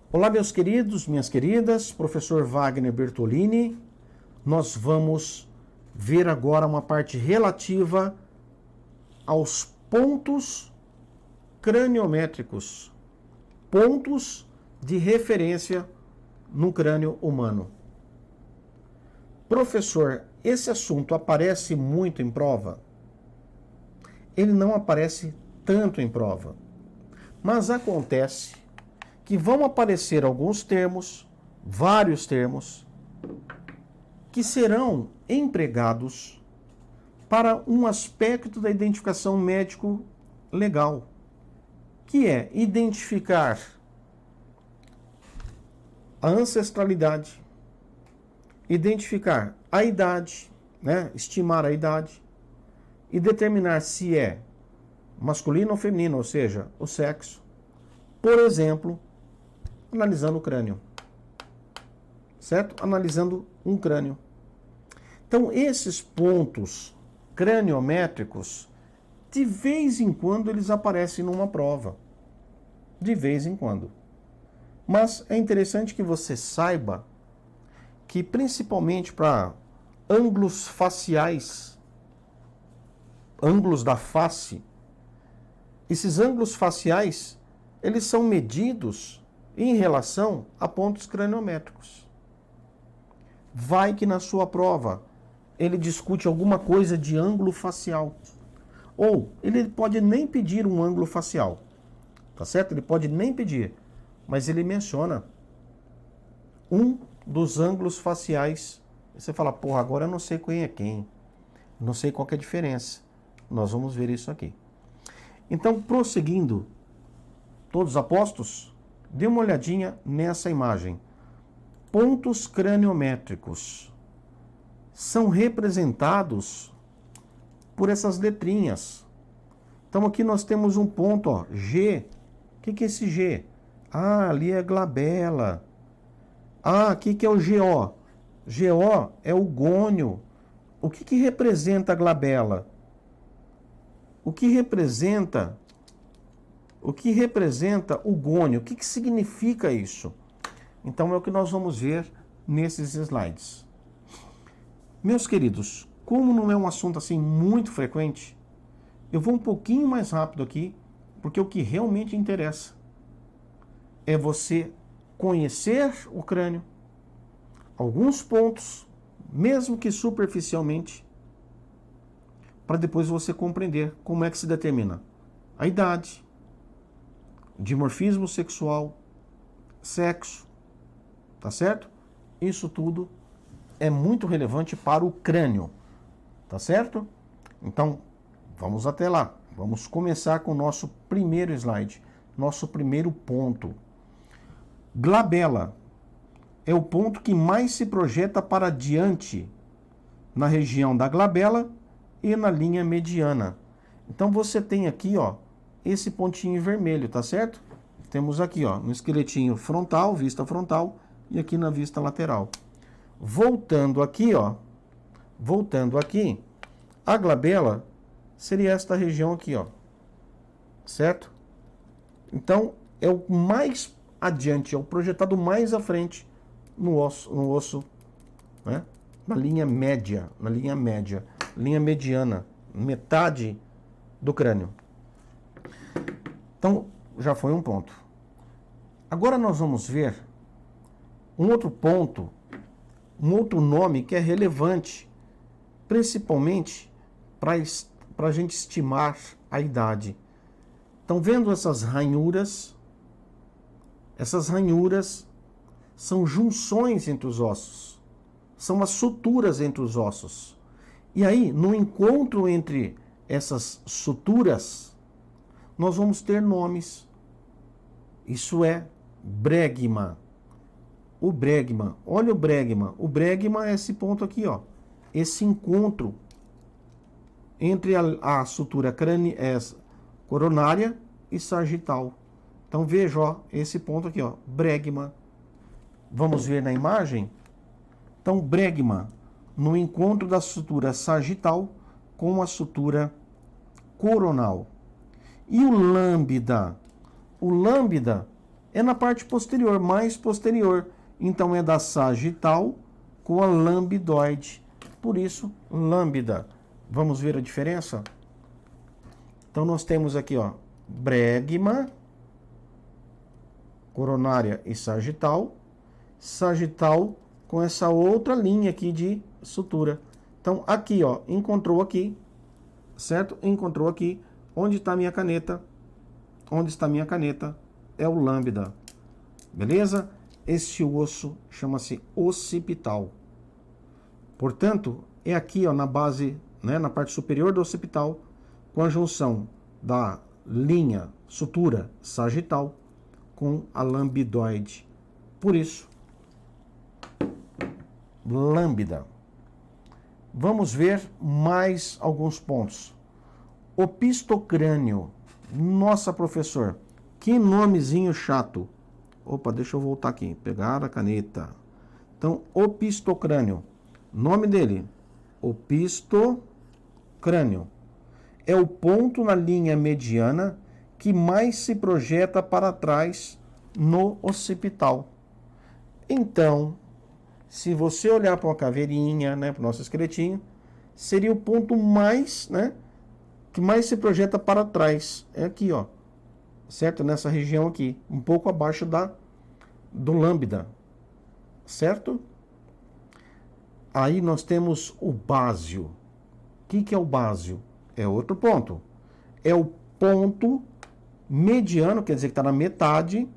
Olá, meus queridos, minhas queridas, professor Wagner Bertolini. Nós vamos ver agora uma parte relativa aos pontos craniométricos, pontos de referência no crânio humano. Professor, esse assunto aparece muito em prova? Ele não aparece tanto em prova, mas acontece que vão aparecer alguns termos, vários termos, que serão empregados para um aspecto da identificação médico-legal, que é identificar a ancestralidade, identificar a idade, estimar a idade, e determinar se é masculino ou feminino, ou seja, o sexo, por exemplo, analisando o crânio, certo? Analisando um crânio. Então, esses pontos craniométricos, de vez em quando eles aparecem numa prova. De vez em quando. Mas é interessante que você saiba que, principalmente para ângulos faciais, ângulos da face, esses ângulos faciais, eles são medidos em relação a pontos craniométricos. Vai que na sua prova ele discute alguma coisa de ângulo facial. Ou ele pode nem pedir um ângulo facial. Tá certo? Ele pode nem pedir. Mas ele menciona um dos ângulos faciais. Você fala, porra, agora eu não sei quem é quem. Não sei qual que é a diferença. Nós vamos ver isso aqui. Então, prosseguindo, todos apostos? Dê uma olhadinha nessa imagem. Pontos craniométricos são representados por essas letrinhas. Então aqui nós temos um ponto, ó, G. O que é esse G? Ah, ali é a glabela. Ah, aqui que é o GO. GO é o gônio. O que representa a glabela? O que representa o gônio? O que significa isso? Então é o que nós vamos ver nesses slides. Meus queridos, como não é um assunto assim muito frequente, eu vou um pouquinho mais rápido aqui, porque o que realmente interessa é você conhecer o crânio, alguns pontos, mesmo que superficialmente, para depois você compreender como é que se determina a idade, dimorfismo sexual, sexo, tá certo? Isso tudo é muito relevante para o crânio, tá certo? Então, vamos até lá. Vamos começar com o nosso primeiro slide, nosso primeiro ponto. Glabela é o ponto que mais se projeta para diante na região da glabela e na linha mediana. Então você tem aqui, ó, esse pontinho vermelho, tá certo? Temos aqui, ó, no esqueletinho frontal, vista frontal, e aqui na vista lateral. Voltando aqui, a glabela seria esta região aqui, ó, certo? Então, é o mais adiante, é o projetado mais à frente no osso, né? Na linha média, linha mediana, metade do crânio. Então, já foi um ponto. Agora nós vamos ver um outro ponto, um outro nome que é relevante, principalmente para a gente estimar a idade. Estão vendo essas ranhuras? Essas ranhuras são junções entre os ossos, são as suturas entre os ossos. E aí, no encontro entre essas suturas, nós vamos ter nomes. Isso é bregma. O bregma, olha o bregma. O bregma é esse ponto aqui, ó. Esse encontro entre a sutura coronária e sagital. Então veja, ó, esse ponto aqui, ó, bregma. Vamos ver na imagem? Então, bregma, no encontro da sutura sagital com a sutura coronal. E o lambda? O lambda É na parte posterior, mais posterior. Então é da sagital com a lambidoide. Por isso, lambda. Vamos ver a diferença? Então nós temos aqui, ó, bregma, coronária e sagital. Sagital com essa outra linha aqui de sutura. Então aqui, ó, encontrou aqui, certo? Encontrou aqui. Onde está minha caneta? Onde está minha caneta? É o lambda. Beleza? Este osso chama-se occipital. Portanto, é aqui, ó, na base, né, na parte superior do occipital, com a junção da linha sutura sagital com a lambidoide. Por isso, lambda. Vamos ver mais alguns pontos. Opistocrânio. Nossa, professor, que nomezinho chato. Opa, deixa eu voltar aqui, pegar a caneta. Então, opistocrânio. Nome dele, opistocrânio. É o ponto na linha mediana que mais se projeta para trás no occipital. Então, se você olhar para uma caveirinha, né, para o nosso esqueletinho, seria o ponto mais, né, que mais se projeta para trás. É aqui, ó, certo? Nessa região aqui, um pouco abaixo do lambda, certo? Aí nós temos o básio. O que é o básio? É outro ponto. É o ponto mediano, quer dizer que está na metade,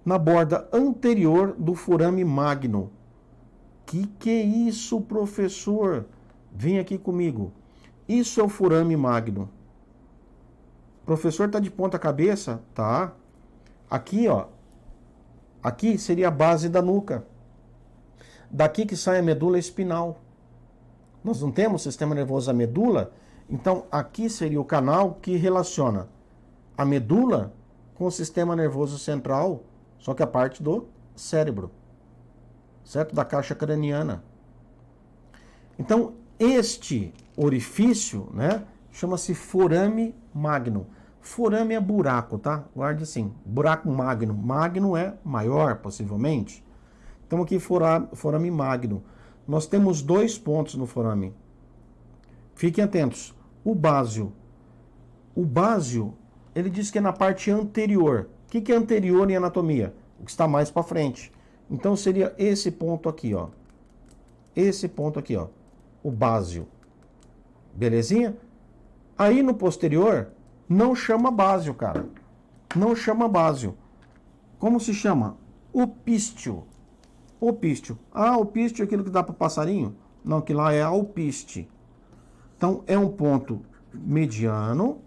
na borda anterior do forame magno. Que é isso, professor? Vem aqui comigo. Isso é o forame magno. O professor está de ponta cabeça? Tá. Aqui, ó. Aqui seria a base da nuca. Daqui que sai a medula espinal. Nós não temos sistema nervoso da medula, então aqui seria o canal que relaciona a medula com o sistema nervoso central, só que a parte do cérebro, certo? Da caixa craniana. Então, este orifício, né, chama-se forame magno. Forame é buraco, tá? Guarde assim, buraco magno. Magno é maior, possivelmente. Então aqui forame magno. Nós temos 2 pontos no forame. Fiquem atentos. O básio. O básio, ele diz que é na parte anterior. O que é anterior em anatomia? O que está mais para frente. Então seria esse ponto aqui, ó. Esse ponto aqui, ó. O básio. Belezinha? Aí no posterior, não chama básio, cara. Não chama básio. Como se chama? Opístio. Opístio. Ah, opístio é aquilo que dá para passarinho? Não, que lá é alpiste. Então, é um ponto mediano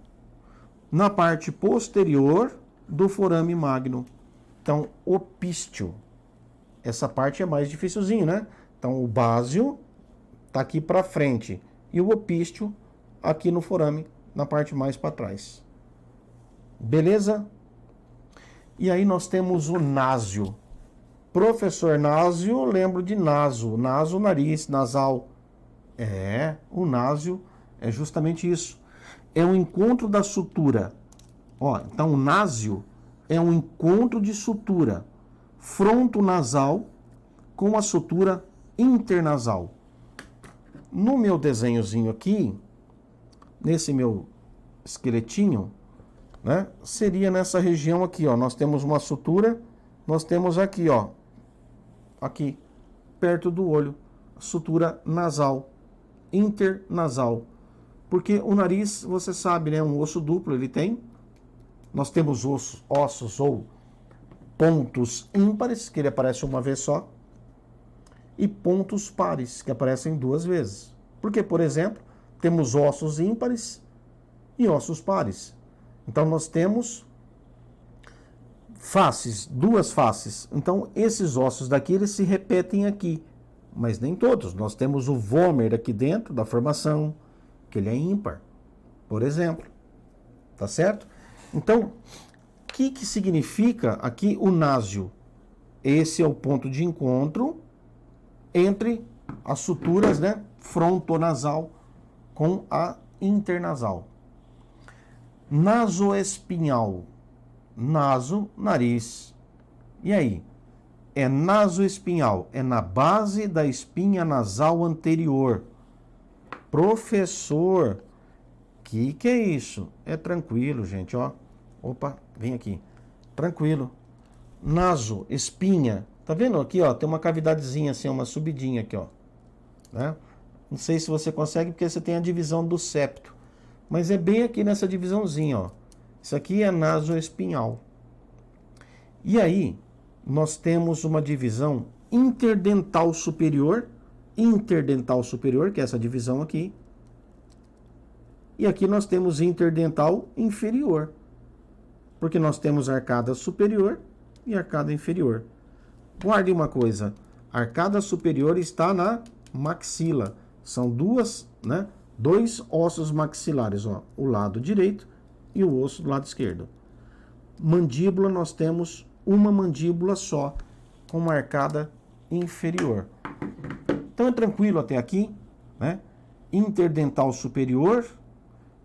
na parte posterior do forame magno. Então, opístio. Essa parte é mais dificilzinho, né? Então, o básio está aqui para frente e o opístio aqui no forame, na parte mais para trás. Beleza? E aí nós temos o násio. Professor násio, lembro de naso. Naso, nariz, nasal. É, o násio é justamente isso. É um encontro da sutura. Ó, então o násio é um encontro de sutura frontonasal com a sutura internasal. No meu desenhozinho aqui, nesse meu esqueletinho, né, seria nessa região aqui, ó. Nós temos uma sutura, nós temos aqui, ó, aqui, perto do olho, sutura nasal, internasal. Porque o nariz, você sabe, né, é um osso duplo, ele tem. Nós temos ossos ou pontos ímpares, que ele aparece uma vez só, e pontos pares, que aparecem 2 vezes. Porque, por exemplo, temos ossos ímpares e ossos pares. Então, nós temos faces, 2 faces. Então, esses ossos daqui, eles se repetem aqui, mas nem todos. Nós temos o vômer aqui dentro da formação, que ele é ímpar, por exemplo. Tá certo? Então, o que significa aqui o násio? Esse é o ponto de encontro entre as suturas, né, frontonasal com a internasal. Nasoespinhal. Naso, nariz. E aí? É nasoespinhal, é na base da espinha nasal anterior. Professor, que é isso? É tranquilo, gente, ó. Opa, vem aqui. Tranquilo. Naso, espinha. Tá vendo aqui, ó? Tem uma cavidadezinha assim, uma subidinha aqui, ó. Né? Não sei se você consegue porque você tem a divisão do septo. Mas é bem aqui nessa divisãozinha, ó. Isso aqui é nasoespinhal. E aí, nós temos uma divisão interdental superior, que é essa divisão aqui. E aqui nós temos interdental inferior, porque nós temos arcada superior e arcada inferior. Guarde uma coisa, a arcada superior está na maxila. São dois ossos maxilares, ó, o lado direito e o osso do lado esquerdo. Mandíbula, nós temos uma mandíbula só, com uma arcada inferior. Então é tranquilo até aqui, né? Interdental superior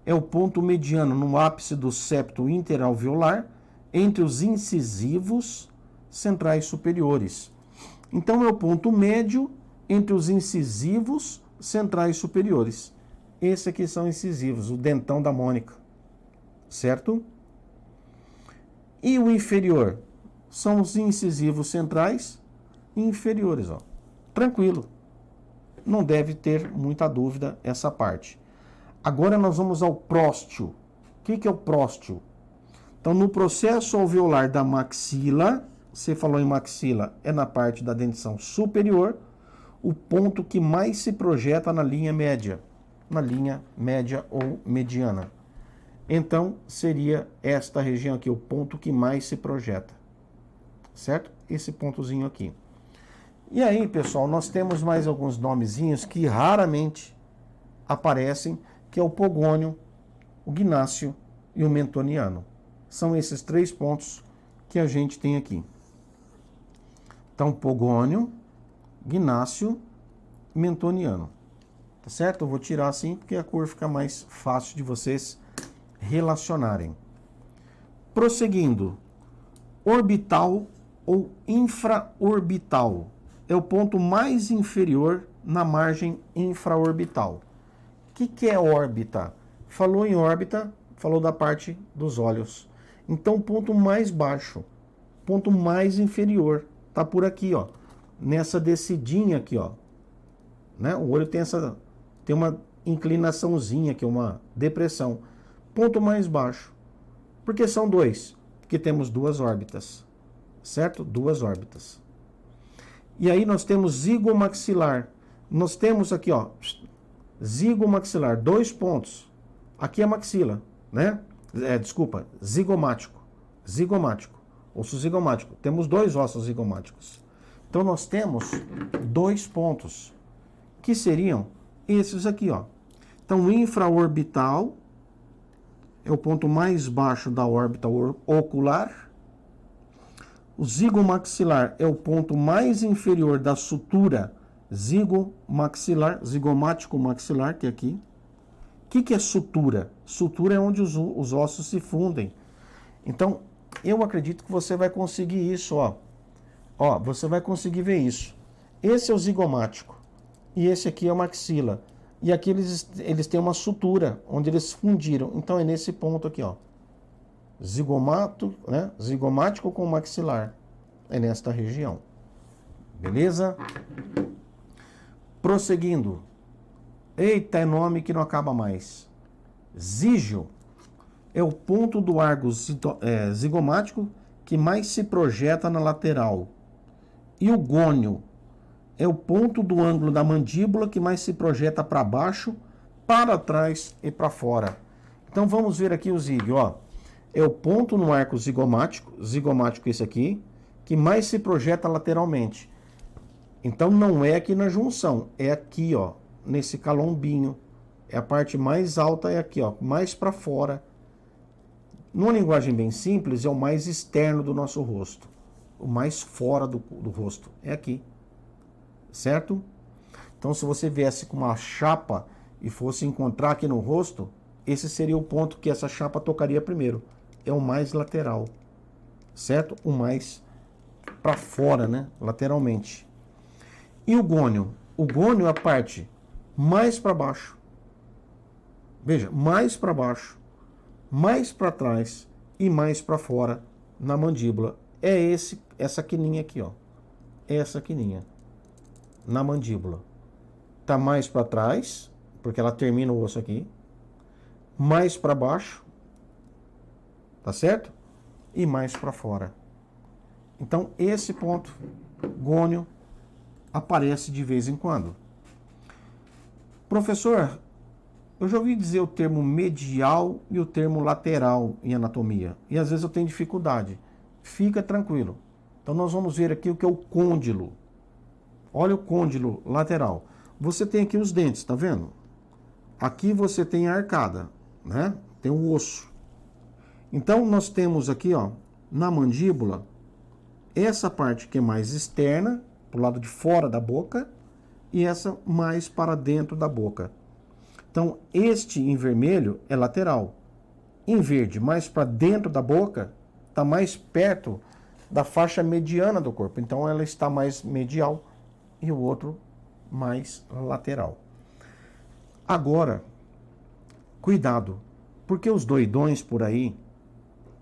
é o ponto mediano no ápice do septo interalveolar entre os incisivos centrais superiores. Então é o ponto médio entre os incisivos centrais superiores. Esse aqui são incisivos, o dentão da Mônica, certo? E o inferior são os incisivos centrais inferiores, ó. Tranquilo. Não deve ter muita dúvida essa parte. Agora nós vamos ao próstio. O que é o próstio? Então, no processo alveolar da maxila, você falou em maxila, é na parte da dentição superior, o ponto que mais se projeta na linha média ou mediana. Então, seria esta região aqui, o ponto que mais se projeta, certo? Esse pontozinho aqui. E aí, pessoal, nós temos mais alguns nomezinhos que raramente aparecem, que é o pogônio, o gnácio e o mentoniano. São esses três pontos que a gente tem aqui. Então, pogônio, gnácio, mentoniano. Tá certo? Eu vou tirar assim porque a cor fica mais fácil de vocês relacionarem. Prosseguindo, orbital ou infraorbital é o ponto mais inferior na margem infraorbital. O que é órbita? Falou em órbita, falou da parte dos olhos. Então, o ponto mais baixo, ponto mais inferior, tá por aqui, ó, nessa descidinha aqui, ó. Né? O olho tem uma inclinaçãozinha aqui, uma depressão. Ponto mais baixo. Por que são dois? Porque temos duas órbitas, certo? Duas órbitas. E aí nós temos zigomaxilar. Nós temos aqui, ó, zigomaxilar, dois pontos. Aqui é maxila, né? Zigomático. Zigomático. Osso zigomático. Temos dois ossos zigomáticos. Então nós temos dois pontos, que seriam esses aqui, ó. Então, o infraorbital é o ponto mais baixo da órbita ocular. O zigomaxilar é o ponto mais inferior da sutura zigomaxilar, zigomático maxilar, que é aqui. O que é sutura? Sutura é onde os ossos se fundem. Então, eu acredito que você vai conseguir isso, ó. Ó, você vai conseguir ver isso. Esse é o zigomático. E esse aqui é o maxila. E aqui eles têm uma sutura, onde eles fundiram. Então, é nesse ponto aqui, ó. Zigomático com maxilar. É nesta região. Beleza? Prosseguindo. Eita, é nome que não acaba mais. Zígio é o ponto do arco zigomático que mais se projeta na lateral. E o gônio é o ponto do ângulo da mandíbula que mais se projeta para baixo, para trás e para fora. Então vamos ver aqui o zígio, ó. É o ponto no arco zigomático esse aqui, que mais se projeta lateralmente. Então não é aqui na junção, é aqui, ó, nesse calombinho. É a parte mais alta, é aqui, ó, mais para fora. Numa linguagem bem simples, é o mais externo do nosso rosto. O mais fora do rosto é aqui. Certo? Então, se você viesse com uma chapa e fosse encontrar aqui no rosto, esse seria o ponto que essa chapa tocaria primeiro. É o mais lateral. Certo? O mais para fora, né? Lateralmente. E o gônio? O gônio é a parte mais para baixo. Veja, mais para baixo, mais para trás e mais para fora na mandíbula. É essa quininha aqui, ó. Essa quininha na mandíbula. Tá mais para trás, porque ela termina o osso aqui. Mais para baixo, tá certo? E mais para fora. Então, esse ponto gônio aparece de vez em quando. Professor, eu já ouvi dizer o termo medial e o termo lateral em anatomia. E às vezes eu tenho dificuldade. Fica tranquilo. Então, nós vamos ver aqui o que é o côndilo. Olha o côndilo lateral. Você tem aqui os dentes, tá vendo? Aqui você tem a arcada, né? Tem o osso. Então, nós temos aqui, ó, na mandíbula, essa parte que é mais externa, pro lado de fora da boca, e essa mais para dentro da boca. Então, este em vermelho é lateral. Em verde, mais para dentro da boca, está mais perto da faixa mediana do corpo. Então, ela está mais medial e o outro mais lateral. Agora, cuidado, porque os doidões por aí,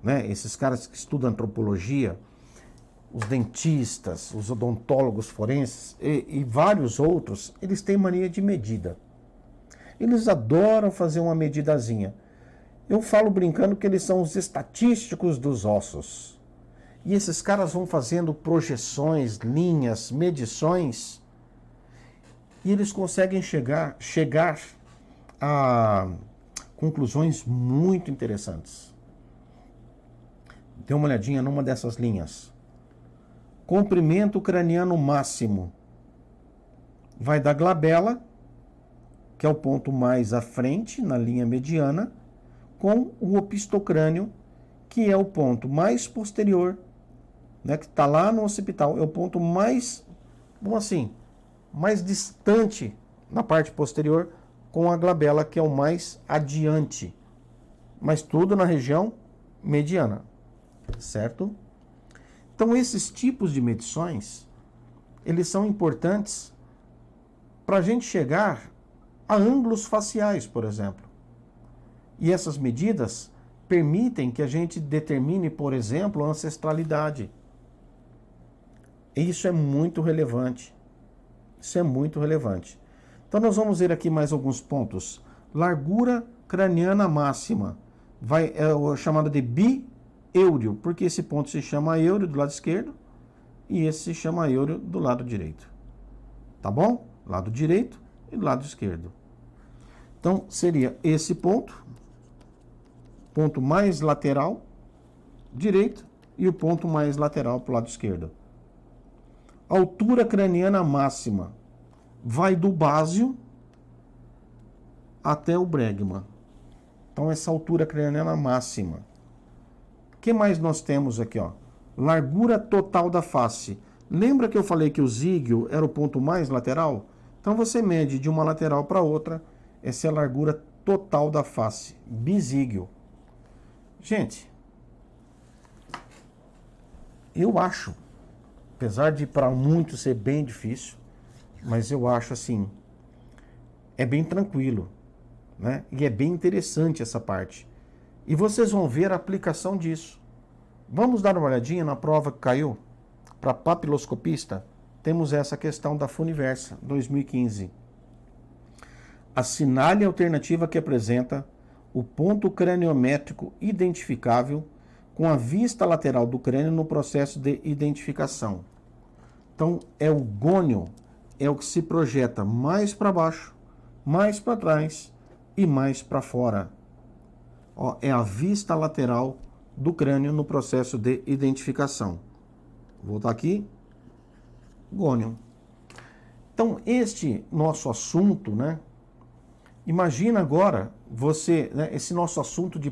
né, esses caras que estudam antropologia, os dentistas, os odontólogos forenses e vários outros, eles têm mania de medida. Eles adoram fazer uma medidazinha. Eu falo brincando que eles são os estatísticos dos ossos. E esses caras vão fazendo projeções, linhas, medições, e eles conseguem chegar a conclusões muito interessantes. Dê uma olhadinha numa dessas linhas. Comprimento craniano máximo vai da glabela, que é o ponto mais à frente, na linha mediana, com o opistocrânio, que é o ponto mais posterior, né, que está lá no occipital, é o ponto mais, bom assim, mais distante na parte posterior, com a glabela, que é o mais adiante. Mas tudo na região mediana, certo? Então, esses tipos de medições, eles são importantes para a gente chegar a ângulos faciais, por exemplo. E essas medidas permitem que a gente determine, por exemplo, a ancestralidade. E isso é muito relevante. Isso é muito relevante. Então, nós vamos ver aqui mais alguns pontos. Largura craniana máxima é chamada de biêureo, porque esse ponto se chama eúreo do lado esquerdo e esse se chama eúreo do lado direito. Tá bom? Lado direito e lado esquerdo. Então, seria esse ponto mais lateral direito e o ponto mais lateral para o lado esquerdo. Altura craniana máxima vai do básio até o bregma. Então, essa altura craniana máxima. O que mais nós temos aqui, ó? Largura total da face. Lembra que eu falei que o zíguio era o ponto mais lateral? Então, você mede de uma lateral para outra. Essa é a largura total da face. Bisíguio. Gente, eu acho, apesar de para muitos ser bem difícil, mas eu acho assim, é bem tranquilo, né? E é bem interessante essa parte. E vocês vão ver a aplicação disso. Vamos dar uma olhadinha na prova que caiu? Para papiloscopista, temos essa questão da Funiversa 2015. Assinale a alternativa que apresenta o ponto craniométrico identificável com a vista lateral do crânio no processo de identificação. Então, é o gônio, é o que se projeta mais para baixo, mais para trás e mais para fora. Ó, é a vista lateral do crânio no processo de identificação. Vou voltar aqui. Gônio. Então, este nosso assunto, né? Imagina agora você, né, esse nosso assunto de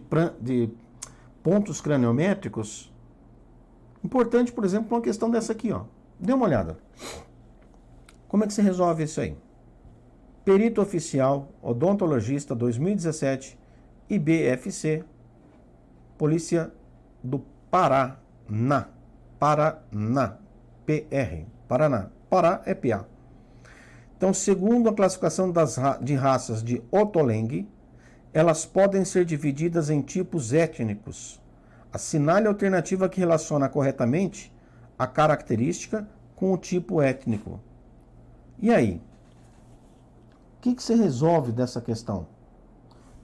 pontos craniométricos. Importante, por exemplo, uma questão dessa aqui, ó. Dê uma olhada. Como é que se resolve isso aí? Perito oficial, odontologista 2017, IBFC, Polícia do Paraná. Paraná. PR, Paraná. Pará é PA. Então, segundo a classificação de raças de Ottolenghi, elas podem ser divididas em tipos étnicos. Assinale a alternativa que relaciona corretamente a característica com o tipo étnico. E aí? O que você resolve dessa questão?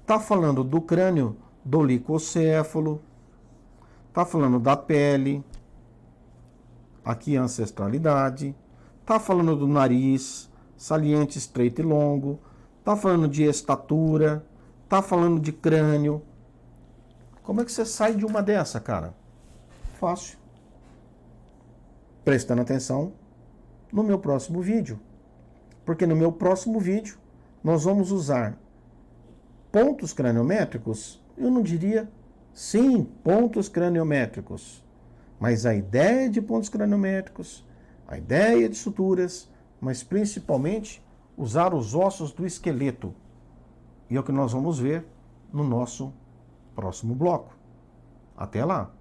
Está falando do crânio dolicocéfalo, está falando da pele, aqui a ancestralidade, está falando do nariz, saliente, estreito e longo, está falando de estatura, está falando de crânio. Como é que você sai de uma dessa, cara? Fácil. Prestando atenção no meu próximo vídeo. Porque no meu próximo vídeo nós vamos usar pontos craniométricos, eu não diria, sim, pontos craniométricos, mas a ideia de pontos craniométricos, a ideia de suturas, mas principalmente usar os ossos do esqueleto. E é o que nós vamos ver no nosso próximo bloco. Até lá!